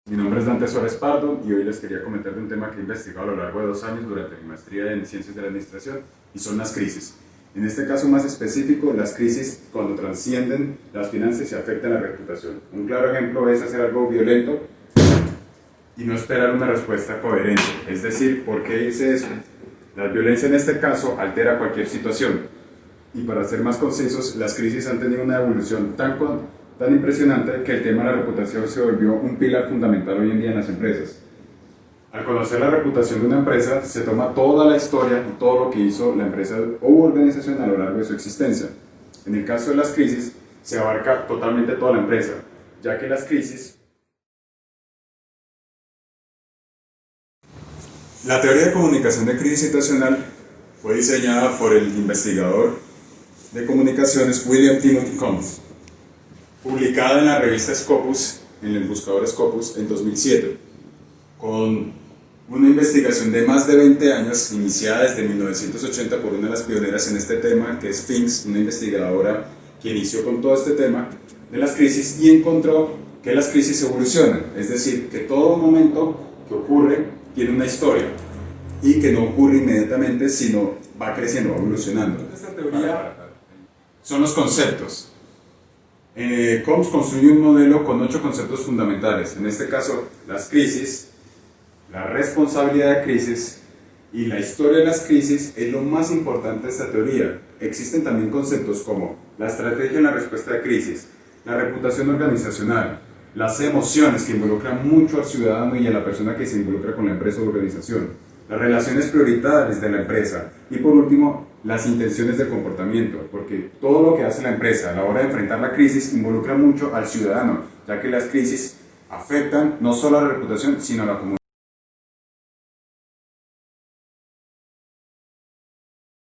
Mi nombre es Dante Suárez Pardo y hoy les quería comentar de un tema que he investigado a lo largo de 2 años durante mi maestría en Ciencias de la Administración y son las crisis. En este caso más específico, las crisis cuando trascienden las finanzas y afectan la reputación. Un claro ejemplo es hacer algo violento y no esperar una respuesta coherente. Es decir, ¿por qué hice eso? La violencia en este caso altera cualquier situación. Y para ser más concisos, las crisis han tenido una evolución tan impresionante que el tema de la reputación se volvió un pilar fundamental hoy en día en las empresas. Al conocer la reputación de una empresa, se toma toda la historia y todo lo que hizo la empresa o organización a lo largo de su existencia. En el caso de las crisis, se abarca totalmente toda la empresa, ya que las crisis... La teoría de comunicación de crisis situacional fue diseñada por el investigador de comunicaciones William Timothy Combs, publicada en la revista Scopus, en el buscador Scopus, en 2007, con una investigación de más de 20 años, iniciada desde 1980 por una de las pioneras en este tema, que es Finks, una investigadora que inició con todo este tema de las crisis y encontró que las crisis evolucionan, es decir, que todo momento que ocurre tiene una historia y que no ocurre inmediatamente, sino va creciendo, va evolucionando. Esta teoría son los conceptos. Combs construye un modelo con 8 conceptos fundamentales, en este caso las crisis, la responsabilidad de crisis y la historia de las crisis es lo más importante de esta teoría. Existen también conceptos como la estrategia en la respuesta a crisis, la reputación organizacional, las emociones que involucran mucho al ciudadano y a la persona que se involucra con la empresa o organización, las relaciones prioritarias de la empresa y por último las intenciones del comportamiento, porque todo lo que hace la empresa a la hora de enfrentar la crisis involucra mucho al ciudadano, ya que las crisis afectan no solo a la reputación, sino a la comunidad.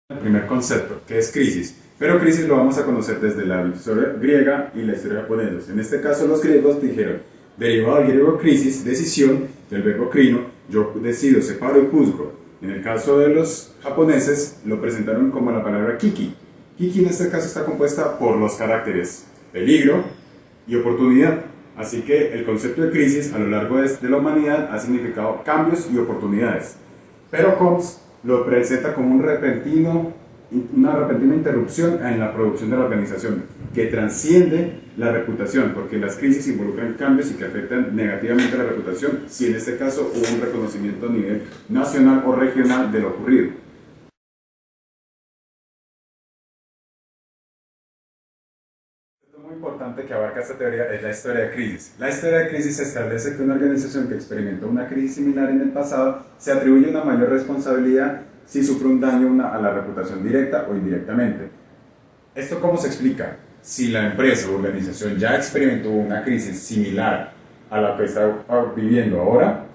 El primer concepto, que es crisis, pero crisis lo vamos a conocer desde la historia griega y la historia japonesa. En este caso los griegos dijeron, derivado del griego crisis, decisión, del verbo crino, yo decido, separo y juzgo. En el caso de los japoneses lo presentaron como la palabra kiki. Kiki en este caso está compuesta por los caracteres peligro y oportunidad. Así que el concepto de crisis a lo largo de la humanidad ha significado cambios y oportunidades. Pero Combs lo presenta como una repentina interrupción en la producción de la organización que transciende la reputación, porque las crisis involucran cambios y que afectan negativamente la reputación, si en este caso hubo un reconocimiento a nivel nacional o regional de lo ocurrido. Muy importante que abarca esta teoría es la historia de crisis. La historia de crisis establece que una organización que experimentó una crisis similar en el pasado se atribuye una mayor responsabilidad si sufre un daño a la reputación directa o indirectamente. ¿Esto cómo se explica? Si la empresa o organización ya experimentó una crisis similar a la que está viviendo ahora,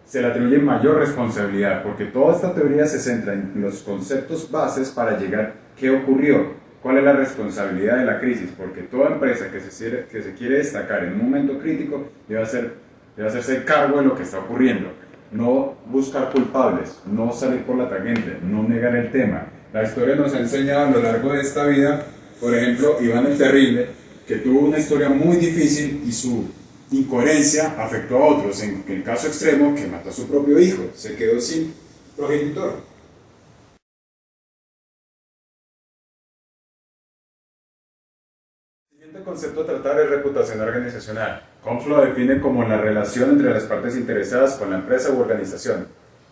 se le atribuye mayor responsabilidad, porque toda esta teoría se centra en los conceptos bases para llegar a qué ocurrió, cuál es la responsabilidad de la crisis, porque toda empresa que se quiere destacar en un momento crítico debe hacerse cargo de lo que está ocurriendo, no buscar culpables, no salir por la tangente, no negar el tema. La historia nos ha enseñado a lo largo de esta vida, por ejemplo, Iván el Terrible, que tuvo una historia muy difícil y su incoherencia afectó a otros, en el caso extremo que mató a su propio hijo, se quedó sin progenitor. El siguiente concepto a tratar es reputación organizacional. Combs lo define como la relación entre las partes interesadas con la empresa u organización.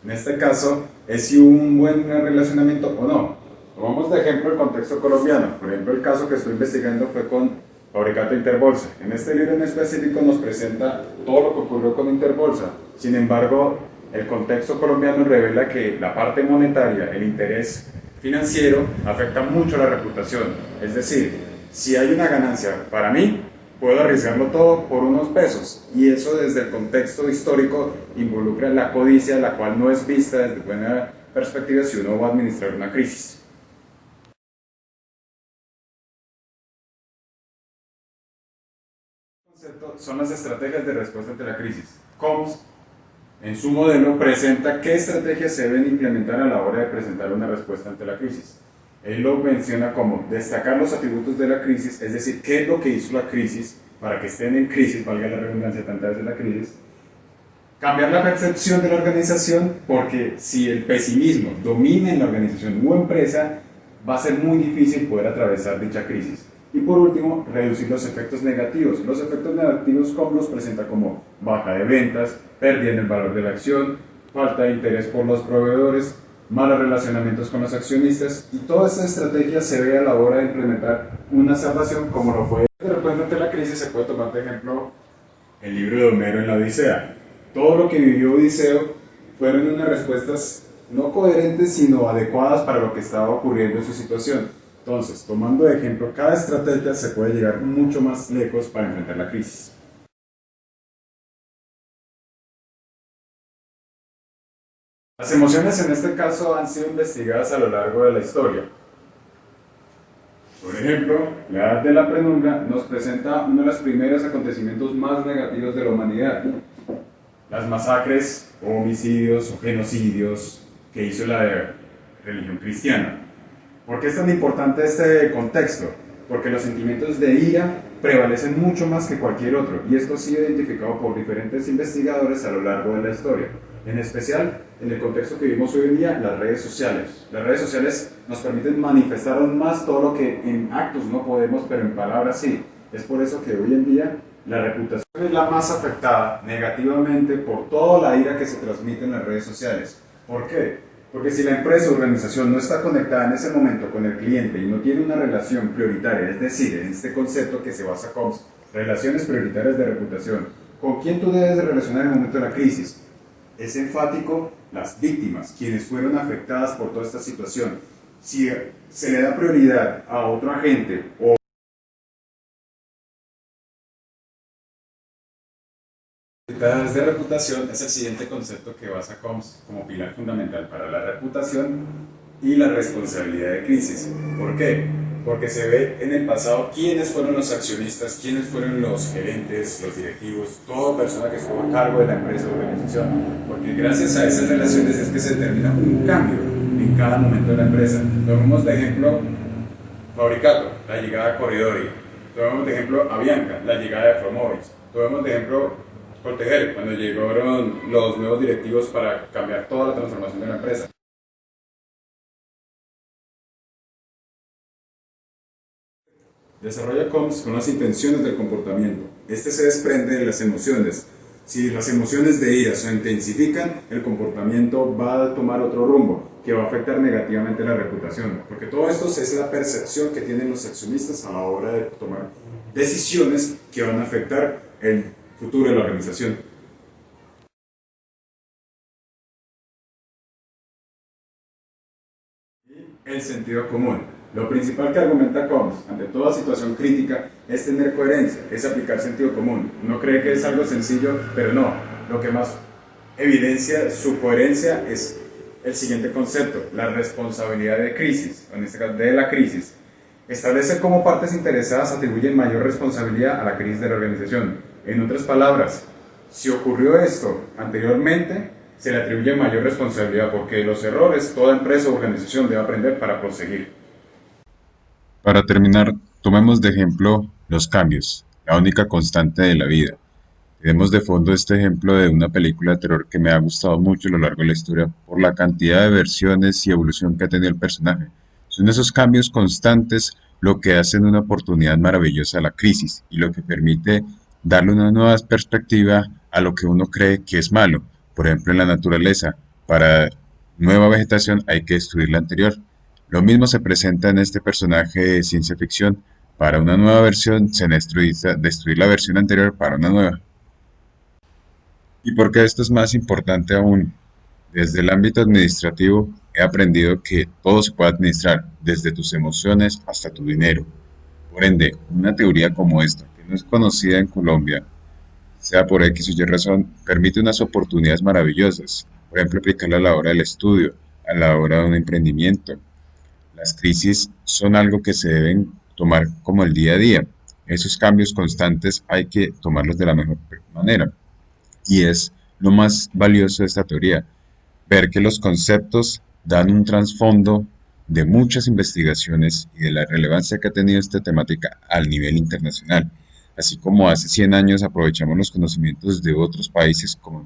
En este caso, es si hubo un buen relacionamiento o no. Tomamos de ejemplo el contexto colombiano. Por ejemplo, el caso que estoy investigando fue con Fabricato Interbolsa. En este libro en específico nos presenta todo lo que ocurrió con Interbolsa. Sin embargo, el contexto colombiano revela que la parte monetaria, el interés financiero, afecta mucho la reputación. Es decir, si hay una ganancia para mí, puedo arriesgarlo todo por unos pesos. Y eso desde el contexto histórico involucra la codicia, la cual no es vista desde buena perspectiva si uno va a administrar una crisis. Son las estrategias de respuesta ante la crisis. Combs, en su modelo, presenta qué estrategias se deben implementar a la hora de presentar una respuesta ante la crisis. Él lo menciona como destacar los atributos de la crisis, es decir, qué es lo que hizo la crisis para que estén en crisis, valga la redundancia tantas veces la crisis, Cambiar la percepción de la organización, porque si el pesimismo domina en la organización o empresa, va a ser muy difícil poder atravesar dicha crisis. Y por último, reducir los efectos negativos. Los efectos negativos, ¿cómo los presenta? Como baja de ventas, pérdida en el valor de la acción, falta de interés por los proveedores, malos relacionamientos con los accionistas, y toda esta estrategia se ve a la hora de implementar una salvación como lo fue. De repente ante la crisis se puede tomar de ejemplo el libro de Homero en la Odisea. Todo lo que vivió Odiseo fueron unas respuestas no coherentes sino adecuadas para lo que estaba ocurriendo en su situación. Entonces, tomando de ejemplo cada estrategia, se puede llegar mucho más lejos para enfrentar la crisis. Las emociones en este caso han sido investigadas a lo largo de la historia. Por ejemplo, la Edad de la Penumbra nos presenta uno de los primeros acontecimientos más negativos de la humanidad: las masacres, o homicidios o genocidios que hizo la religión cristiana. ¿Por qué es tan importante este contexto? Porque los sentimientos de ira prevalecen mucho más que cualquier otro, y esto ha sido identificado por diferentes investigadores a lo largo de la historia. En especial, en el contexto que vivimos hoy en día, las redes sociales. Las redes sociales nos permiten manifestar aún más todo lo que en actos no podemos, pero en palabras sí. Es por eso que hoy en día la reputación es la más afectada negativamente por toda la ira que se transmite en las redes sociales. ¿Por qué? Porque si la empresa o organización no está conectada en ese momento con el cliente y no tiene una relación prioritaria, es decir, en este concepto que se basa como relaciones prioritarias de reputación, ¿con quién tú debes de relacionar en el momento de la crisis? Es enfático las víctimas, quienes fueron afectadas por toda esta situación. Si se le da prioridad a otro agente o de reputación, es el siguiente concepto que basa COMS como pilar fundamental para la reputación y la responsabilidad de crisis. ¿Por qué? Porque se ve en el pasado quiénes fueron los accionistas, quiénes fueron los gerentes, los directivos, toda persona que estuvo a cargo de la empresa o organización. Porque gracias a esas relaciones es que se determina un cambio en cada momento de la empresa. Tomemos de ejemplo Fabricato, la llegada de Corridori. Tomemos de ejemplo Avianca, la llegada de Promóviles. Tomemos de ejemplo Coltejer, cuando llegaron los nuevos directivos para cambiar toda la transformación de la empresa. Desarrolla COMS con las intenciones del comportamiento. Este se desprende de las emociones. Si las emociones de ira se intensifican, el comportamiento va a tomar otro rumbo que va a afectar negativamente la reputación. Porque todo esto es la percepción que tienen los accionistas a la hora de tomar decisiones que van a afectar el futuro de la organización. El sentido común. Lo principal que argumenta COMS ante toda situación crítica es tener coherencia, es aplicar sentido común. Uno cree que es algo sencillo, pero no. Lo que más evidencia su coherencia es el siguiente concepto: la responsabilidad de crisis, en este caso de la crisis. Establece cómo partes interesadas atribuyen mayor responsabilidad a la crisis de la organización. En otras palabras, si ocurrió esto anteriormente, se le atribuye mayor responsabilidad, porque de los errores toda empresa o organización debe aprender para proseguir. Para terminar, tomemos de ejemplo los cambios, la única constante de la vida. Tenemos de fondo este ejemplo de una película de terror que me ha gustado mucho a lo largo de la historia por la cantidad de versiones y evolución que ha tenido el personaje. Son esos cambios constantes lo que hacen una oportunidad maravillosa a la crisis y lo que permite darle una nueva perspectiva a lo que uno cree que es malo. Por ejemplo, en la naturaleza, para nueva vegetación hay que destruir la anterior. Lo mismo se presenta en este personaje de ciencia ficción. Para una nueva versión se necesita destruir la versión anterior para una nueva. ¿Y por qué esto es más importante aún? Desde el ámbito administrativo he aprendido que todo se puede administrar, desde tus emociones hasta tu dinero. Por ende, una teoría como esta, que no es conocida en Colombia, sea por X o Y razón, permite unas oportunidades maravillosas. Por ejemplo, aplicarla a la hora del estudio, a la hora de un emprendimiento. Las crisis son algo que se deben tomar como el día a día. Esos cambios constantes hay que tomarlos de la mejor manera. Y es lo más valioso de esta teoría, ver que los conceptos dan un trasfondo de muchas investigaciones y de la relevancia que ha tenido esta temática al nivel internacional. Así como hace 100 años aprovechamos los conocimientos de otros países como